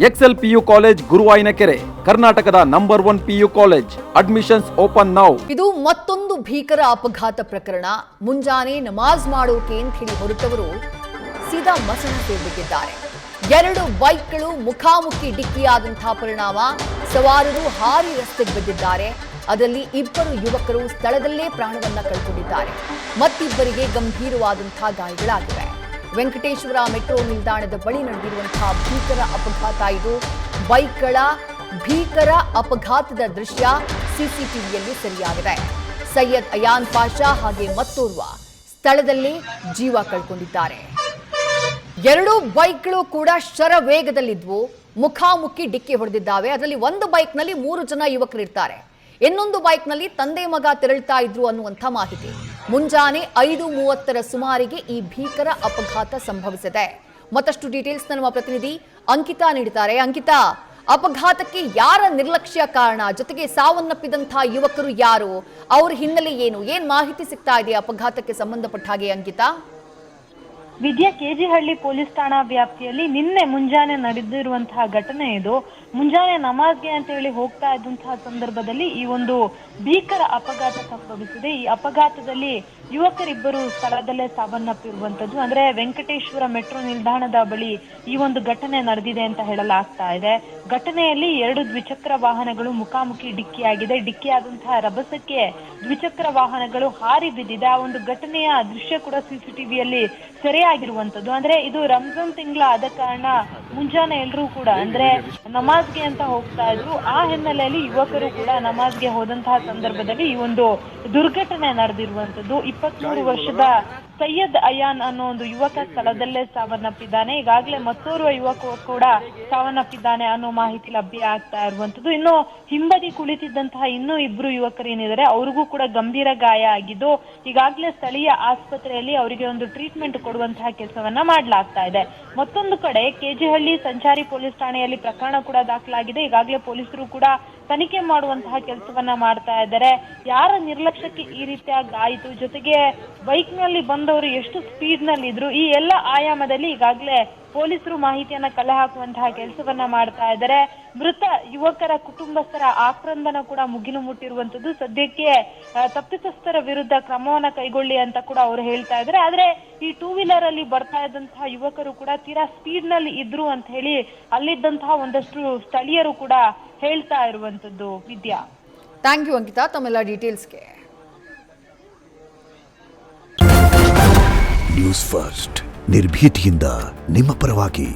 Excel PU college ಗುರುವಾಯಿನಕೆರೆ, ಕರ್ನಾಟಕದ number 1 PU college. Admissions open now. ಇದು ಮತ್ತೊಂದು ಭೀಕರ ಅಪಘಾತ ಪ್ರಕರಣ. ಮುಂಜಾನೆ ನಮಾಜ್ ಮಾಡೋಕೆ ಅಂತ ಹೇಳಿ ಹೊರಟವರು ಸೀದಾ ಮಸಣ ಸೇರಿಬಿಟ್ಟಿದ್ದಾರೆ. 2 ಬೈಕ್ಗಳು ಮುಖಾಮುಖಿ ಡಿಕ್ಕಿಯಾದಂತಹ ಪರಿಣಾಮ ಸವಾರರು ಹಾರಿ ರಸ್ತೆಗೆ ಬಿದ್ದಿದ್ದಾರೆ. ಅದರಲ್ಲಿ 2 ಯುವಕರು ಸ್ಥಳದಲ್ಲೇ ಪ್ರಾಣವನ್ನ ಕಳ್ಕೊಂಡಿದ್ದಾರೆ. ಮತ್ತಿಬ್ಬರಿಗೆ ಗಂಭೀರವಾದಂತಹ ಗಾಯಗಳಾಗಿವೆ. ವೆಂಕಟೇಶ್ವರ ಮೆಟ್ರೋ ನಿಲ್ದಾಣದ ಬಳಿ ನಡೆದಿರುವಂತಹ ಭೀಕರ ಅಪಘಾತ ಇದು. ಬೈಕ್ಗಳ ಭೀಕರ ಅಪಘಾತದ ದೃಶ್ಯ ಸಿಸಿಟಿವಿಯಲ್ಲಿ ಸೆರೆಯಾಗಿದೆ. ಸೈಯದ್ ಅಯಾನ್ ಪಾಷಾ ಹಾಗೆ ಮತ್ತೋರ್ವ ಸ್ಥಳದಲ್ಲಿ ಜೀವ ಕಳ್ಕೊಂಡಿದ್ದಾರೆ. 2 ಬೈಕ್ಗಳು ಕೂಡ ಶರವೇಗದಲ್ಲಿದ್ವು. ಮುಖಾಮುಖಿ ಡಿಕ್ಕಿ ಹೊಡೆದಿದ್ದಾವೆ. ಅದರಲ್ಲಿ ಒಂದು ಬೈಕ್ನಲ್ಲಿ 3 ಜನ ಯುವಕರಿರ್ತಾರೆ. ಇನ್ನೊಂದು ಬೈಕ್ನಲ್ಲಿ ತಂದೆ ಮಗ ತೆರಳುತ್ತಾ ಇದ್ರು ಅನ್ನುವಂಥ ಮಾಹಿತಿ. ಮುಂಜಾನೆ 5:30 ಸುಮಾರಿಗೆ ಈ ಭೀಕರ ಅಪಘಾತ ಸಂಭವಿಸಿದೆ. ಮತ್ತಷ್ಟು ಡೀಟೇಲ್ಸ್ ನಮ್ಮ ಪ್ರತಿನಿಧಿ ಅಂಕಿತಾ ನೀಡಿದ್ದಾರೆ. ಅಂಕಿತಾ, ಅಪಘಾತಕ್ಕೆ ಯಾರ ನಿರ್ಲಕ್ಷ್ಯ ಕಾರಣ? ಜೊತೆಗೆ ಸಾವನ್ನಪ್ಪಿದಂತಹ ಯುವಕರು ಯಾರು? ಅವ್ರ ಹಿನ್ನೆಲೆ ಏನ್ ಮಾಹಿತಿ ಸಿಗ್ತಾ ಇದೆ ಅಪಘಾತಕ್ಕೆ ಸಂಬಂಧಪಟ್ಟ ಹಾಗೆ ಅಂಕಿತಾ? ವಿದ್ಯಾ, ಕೆಜಿಹಳ್ಳಿ ಪೊಲೀಸ್ ಠಾಣಾ ವ್ಯಾಪ್ತಿಯಲ್ಲಿ ನಿನ್ನೆ ಮುಂಜಾನೆ ನಡೆದಿರುವಂತಹ ಘಟನೆ ಇದು. ಮುಂಜಾನೆ ನಮಾಜ್ಗೆ ಅಂತ ಹೇಳಿ ಹೋಗ್ತಾ ಇದ್ದಂತಹ ಸಂದರ್ಭದಲ್ಲಿ ಈ ಒಂದು ಭೀಕರ ಅಪಘಾತ ಸಂಭವಿಸಿದೆ. ಈ ಅಪಘಾತದಲ್ಲಿ ಯುವಕರಿಬ್ಬರು ಸ್ಥಳದಲ್ಲೇ ಸಾವನ್ನಪ್ಪಿರುವಂತದ್ದು. ಅಂದ್ರೆ ವೆಂಕಟೇಶ್ವರ ಮೆಟ್ರೋ ನಿಲ್ದಾಣದ ಬಳಿ ಈ ಒಂದು ಘಟನೆ ನಡೆದಿದೆ ಅಂತ ಹೇಳಲಾಗ್ತಾ ಇದೆ. ಘಟನೆಯಲ್ಲಿ 2 ದ್ವಿಚಕ್ರ ವಾಹನಗಳು ಮುಖಾಮುಖಿ ಡಿಕ್ಕಿಯಾಗಿದೆ. ಡಿಕ್ಕಿಯಾದಂತಹ ರಭಸಕ್ಕೆ ದ್ವಿಚಕ್ರ ವಾಹನಗಳು ಹಾರಿ ಬಿದ್ದಿದೆ. ಆ ಒಂದು ಘಟನೆಯ ದೃಶ್ಯ ಕೂಡ ಸಿಸಿಟಿವಿಯಲ್ಲಿ ಸೆರೆಯಾಗಿರುವಂತದ್ದು. ಅಂದ್ರೆ ಇದು ರಂಜಾನ್ ತಿಂಗಳ ಆದ ಕಾರಣ ಮುಂಜಾನೆ ಎಲ್ಲರೂ ಕೂಡ ಅಂದ್ರೆ ನಮಾಜ್ಗೆ ಅಂತ ಹೋಗ್ತಾ ಇದ್ರು. ಆ ಹಿನ್ನೆಲೆಯಲ್ಲಿ ಯುವಕರು ಕೂಡ ನಮಾಜ್ಗೆ ಹೋದಂತಹ ಸಂದರ್ಭದಲ್ಲಿ ಈ ಒಂದು ದುರ್ಘಟನೆ ನಡೆದಿರುವಂತದ್ದು. 23 ವರ್ಷದ ಸೈಯದ್ ಅಯಾನ್ ಅನ್ನೋ ಒಂದು ಯುವಕ ಸ್ಥಳದಲ್ಲೇ ಸಾವನ್ನಪ್ಪಿದ್ದಾನೆ. ಈಗಾಗಲೇ ಮತ್ತೋರ್ವ ಯುವಕ ಕೂಡ ಸಾವನ್ನಪ್ಪಿದ್ದಾನೆ ಅನ್ನೋ ಮಾಹಿತಿ ಲಭ್ಯ ಆಗ್ತಾ ಇರುವಂತದ್ದು. ಇನ್ನು ಹಿಂಬದಿ ಕುಳಿತಿದ್ದಂತಹ ಇನ್ನೂ 2 ಯುವಕರು ಏನಿದ್ದಾರೆ ಅವ್ರಿಗೂ ಕೂಡ ಗಂಭೀರ ಗಾಯ ಆಗಿದ್ದು ಈಗಾಗಲೇ ಸ್ಥಳೀಯ ಆಸ್ಪತ್ರೆಯಲ್ಲಿ ಅವರಿಗೆ ಒಂದು ಟ್ರೀಟ್ಮೆಂಟ್ ಕೊಡುವಂತಹ ಕೆಲಸವನ್ನ ಮಾಡಲಾಗ್ತಾ ಇದೆ. ಮತ್ತೊಂದು ಕಡೆ ಕೆಜಿಹಳ್ಳಿ ಸಂಚಾರಿ ಪೊಲೀಸ್ ಠಾಣೆಯಲ್ಲಿ ಪ್ರಕರಣ ಕೂಡ ದಾಖಲಾಗಿದೆ. ಈಗಾಗಲೇ ಪೊಲೀಸರು ಕೂಡ ತನಿಖೆ ಮಾಡುವಂತಹ ಕೆಲಸವನ್ನ ಮಾಡ್ತಾ ಇದ್ದಾರೆ. ಯಾರ ನಿರ್ಲಕ್ಷ್ಯಕ್ಕೆ ಈ ರೀತಿಯಾಗಿ ಆಯಿತು, ಜೊತೆಗೆ ಬೈಕ್ ನಲ್ಲಿ ಬಂದವರು ಎಷ್ಟು ಸ್ಪೀಡ್ ನಲ್ಲಿ ಇದ್ರು, ಈ ಎಲ್ಲ ಆಯಾಮದಲ್ಲಿ ಈಗಾಗಲೇ ಪೊಲೀಸರು ಮಾಹಿತಿಯನ್ನ ಕಲೆ ಹಾಕುವಂತಹ ಕೆಲಸವನ್ನ ಮಾಡ್ತಾ ಇದ್ದಾರೆ. ಮೃತ ಯುವಕರ ಕುಟುಂಬಸ್ಥರ ಆಕ್ರಂದನ ಕೂಡ ಮುಗಿಲು ಮುಟ್ಟಿರುವಂತದ್ದು. ಸದ್ಯಕ್ಕೆ ತಪ್ಪಿತಸ್ಥರ ವಿರುದ್ಧ ಕ್ರಮವನ್ನ ಕೈಗೊಳ್ಳಿ ಅಂತ ಕೂಡ ಅವರು ಹೇಳ್ತಾ ಇದ್ದಾರೆ. ಆದ್ರೆ ಈ 2 ವೀಲರ್ ಅಲ್ಲಿ ಬರ್ತಾ ಇದ್ದಂತಹ ಯುವಕರು ಕೂಡ ತೀರಾ ಸ್ಪೀಡ್ ನಲ್ಲಿ ಇದ್ರು ಅಂತ ಹೇಳಿ ಅಲ್ಲಿದ್ದಂತಹ ಒಂದಷ್ಟು ಸ್ಥಳೀಯರು ಕೂಡ ಹೇಳ್ತಾ ಇರುವಂತದ್ದು. ವಿದ್ಯಾ, ಥ್ಯಾಂಕ್ ಯು ಅಂಕಿತಾ ತಮ್ಮೆಲ್ಲ ಡೀಟೇಲ್ಸ್ಗೆ. ನ್ಯೂಸ್ ಫಸ್ಟ್ ನಿರ್ಭೀತಿಯಿಂದ ನಿಮ್ಮ ಪರವಾಗಿ.